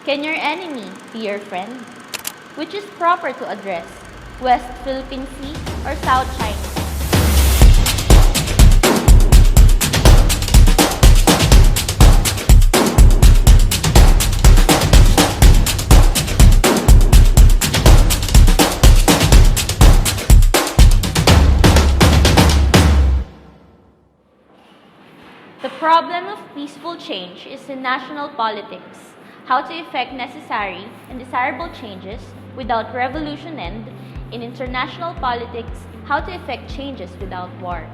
Can your enemy be your friend? Which is proper to address, West Philippine Sea or South China Sea? The problem of peaceful change is in national politics, how to effect necessary and desirable changes without revolution, and in international politics, how to effect changes without war.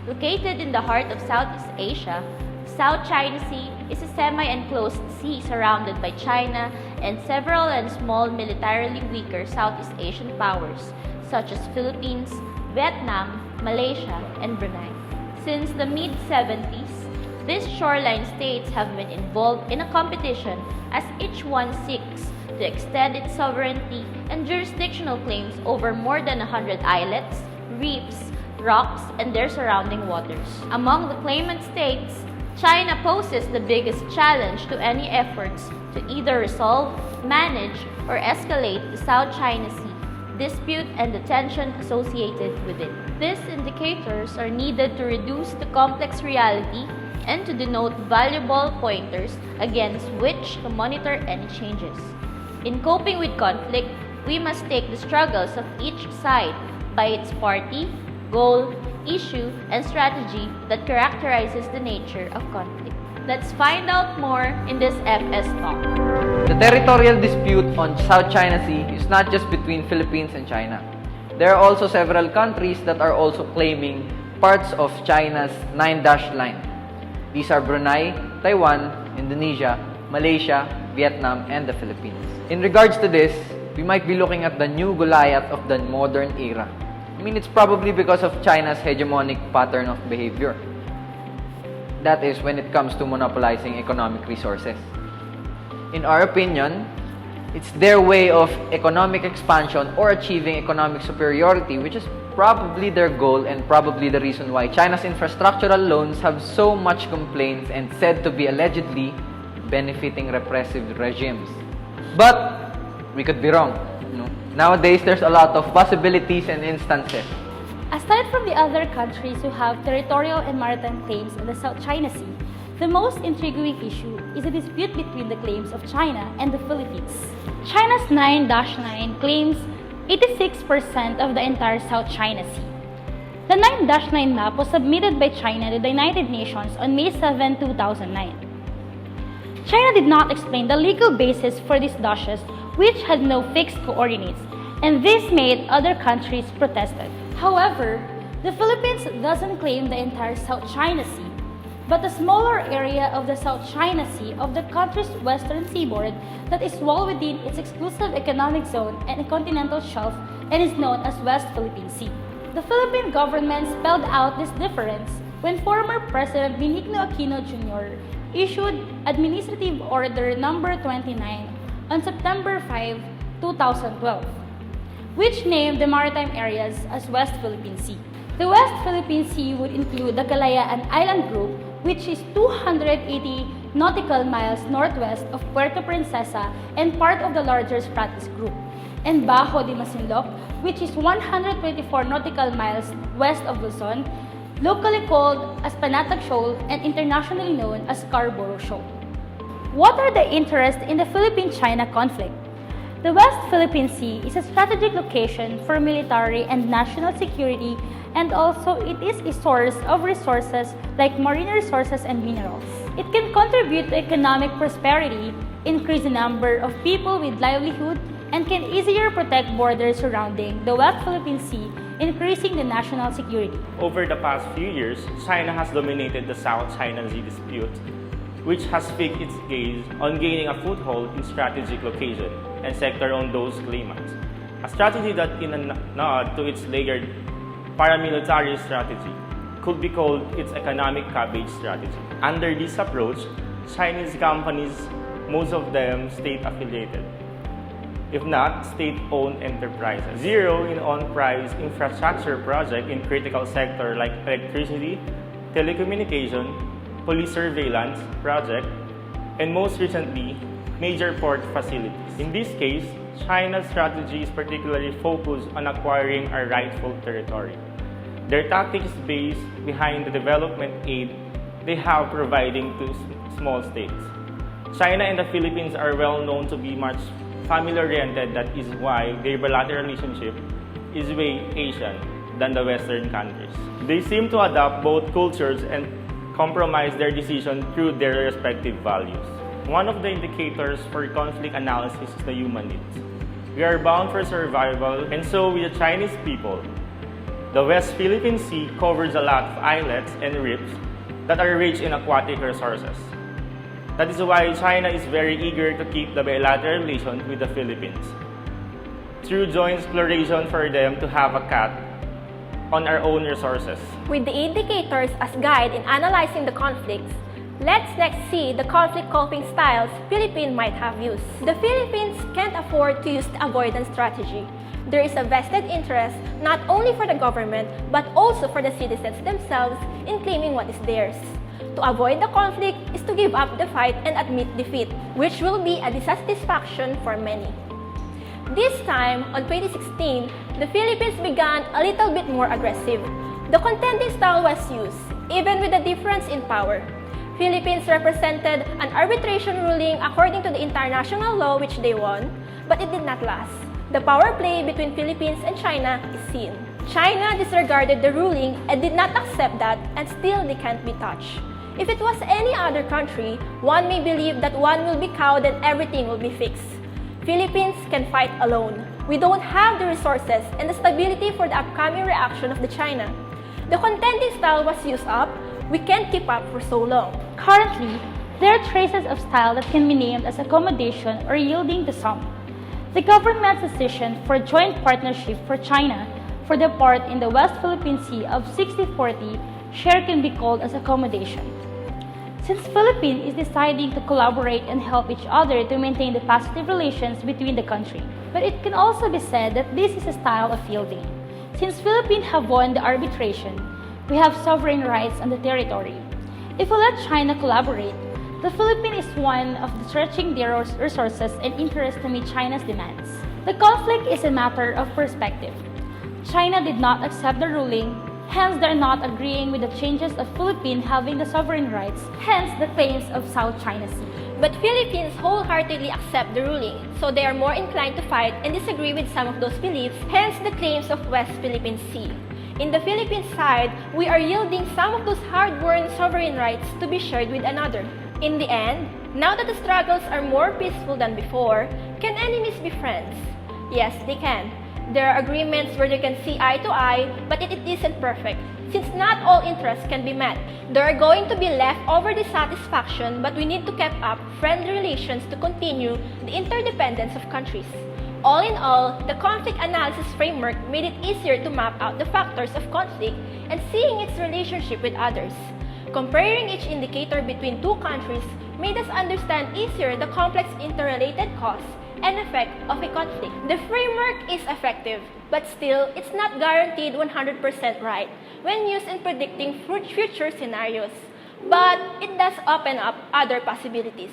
Located in the heart of Southeast Asia, South China Sea is a semi-enclosed sea surrounded by China and several and small militarily weaker Southeast Asian powers such as Philippines, Vietnam, Malaysia, and Brunei. Since the mid-70s, these shoreline states have been involved in a competition as each one seeks to extend its sovereignty and jurisdictional claims over more than 100 islets, reefs, rocks, and their surrounding waters. Among the claimant states, China poses the biggest challenge to any efforts to either resolve, manage, or escalate the South China Sea dispute and the tension associated with it. These indicators are needed to reduce the complex reality and to denote valuable pointers against which to monitor any changes. In coping with conflict, we must take the struggles of each side by its party, goal, issue, and strategy that characterizes the nature of conflict. Let's find out more in this FS Talk. The territorial dispute on South China Sea is not just between Philippines and China. There are also several countries that are also claiming parts of China's 9-dash line. These are Brunei, Taiwan, Indonesia, Malaysia, Vietnam, and the Philippines. In regards to this, we might be looking at the new Goliath of the modern era. It's probably because of China's hegemonic pattern of behavior. That is when it comes to monopolizing economic resources. In our opinion, it's their way of economic expansion or achieving economic superiority, which is probably their goal and probably the reason why China's infrastructural loans have so much complaints and said to be allegedly benefiting repressive regimes. But we could be wrong. Nowadays, there's a lot of possibilities and instances. Aside from the other countries who have territorial and maritime claims in the South China Sea, the most intriguing issue is a dispute between the claims of China and the Philippines. China's 9-dash line claims 86% of the entire South China Sea. The 9-dash line map was submitted by China to the United Nations on May 7, 2009. China did not explain the legal basis for these dashes, which had no fixed coordinates, and this made other countries protested. However, the Philippines doesn't claim the entire South China Sea, but a smaller area of the South China Sea of the country's western seaboard that is well within its exclusive economic zone and a continental shelf and is known as West Philippine Sea. The Philippine government spelled out this difference when former President Benigno Aquino Jr. issued Administrative Order No. 29 on September 5, 2012. Which named the maritime areas as West Philippine Sea. The West Philippine Sea would include the Kalayaan Island Group, which is 280 nautical miles northwest of Puerto Princesa and part of the larger Spratlys Group, and Bajo de Masinloc, which is 124 nautical miles west of Luzon, locally called as Panatag Shoal and internationally known as Scarborough Shoal. What are the interests in the Philippine-China conflict? The West Philippine Sea is a strategic location for military and national security, and also it is a source of resources like marine resources and minerals. It can contribute to economic prosperity, increase the number of people with livelihood, and can easier protect borders surrounding the West Philippine Sea, increasing the national security. Over the past few years, China has dominated the South China Sea dispute, which has fixed its gaze on gaining a foothold in strategic location and sector on those claimants. A strategy that, in a nod to its layered paramilitary strategy, could be called its economic cabbage strategy. Under this approach, Chinese companies, most of them state-affiliated, if not state-owned enterprises, zero in on-price infrastructure project in critical sector like electricity, telecommunication, police surveillance project, and most recently, major port facilities. In this case, China's strategy is particularly focused on acquiring a rightful territory. Their tactic is based behind the development aid they have providing to small states. China and the Philippines are well known to be much family-oriented. That is why their bilateral relationship is way Asian than the Western countries. They seem to adopt both cultures and compromise their decision through their respective values. One of the indicators for conflict analysis is the human needs. We are bound for survival, and so with the Chinese people. The West Philippine Sea covers a lot of islets and reefs that are rich in aquatic resources. That is why China is very eager to keep the bilateral relation with the Philippines, through joint exploration for them to have a cut on our own resources. With the indicators as guide in analyzing the conflicts, let's next see the conflict coping styles Philippines might have used. The Philippines can't afford to use the avoidance strategy. There is a vested interest not only for the government but also for the citizens themselves in claiming what is theirs. To avoid the conflict is to give up the fight and admit defeat, which will be a dissatisfaction for many. This time, on 2016, the Philippines began a little bit more aggressive. The contending style was used, even with the difference in power. Philippines represented an arbitration ruling according to the international law which they won, but it did not last. The power play between Philippines and China is seen. China disregarded the ruling and did not accept that, and still they can't be touched. If it was any other country, one may believe that one will be cowed and everything will be fixed. Philippines can fight alone. We don't have the resources and the stability for the upcoming reaction of the China. The contending style was used up. We can't keep up for so long. Currently, there are traces of style that can be named as accommodation or yielding to some. The government's decision for joint partnership for China for the part in the West Philippine Sea of 60-40 share can be called as accommodation. Since Philippines is deciding to collaborate and help each other to maintain the positive relations between the country. But it can also be said that this is a style of yielding. Since Philippines have won the arbitration, we have sovereign rights on the territory. If we let China collaborate, the Philippines is one of the stretching their resources and interests to meet China's demands. The conflict is a matter of perspective. China did not accept the ruling, hence they are not agreeing with the changes of Philippines having the sovereign rights, hence the claims of South China Sea. But Philippines wholeheartedly accept the ruling, so they are more inclined to fight and disagree with some of those beliefs, hence the claims of West Philippine Sea. In the Philippine side, we are yielding some of those hard-won sovereign rights to be shared with another. In the end, now that the struggles are more peaceful than before, can enemies be friends? Yes, they can. There are agreements where they can see eye to eye, but it isn't perfect. Since not all interests can be met, there are going to be leftover dissatisfaction, but we need to keep up friendly relations to continue the interdependence of countries. All in all, the conflict analysis framework made it easier to map out the factors of conflict and seeing its relationship with others. Comparing each indicator between two countries made us understand easier the complex interrelated cause and effect of a conflict. The framework is effective, but still, it's not guaranteed 100% right when used in predicting future scenarios. But it does open up other possibilities.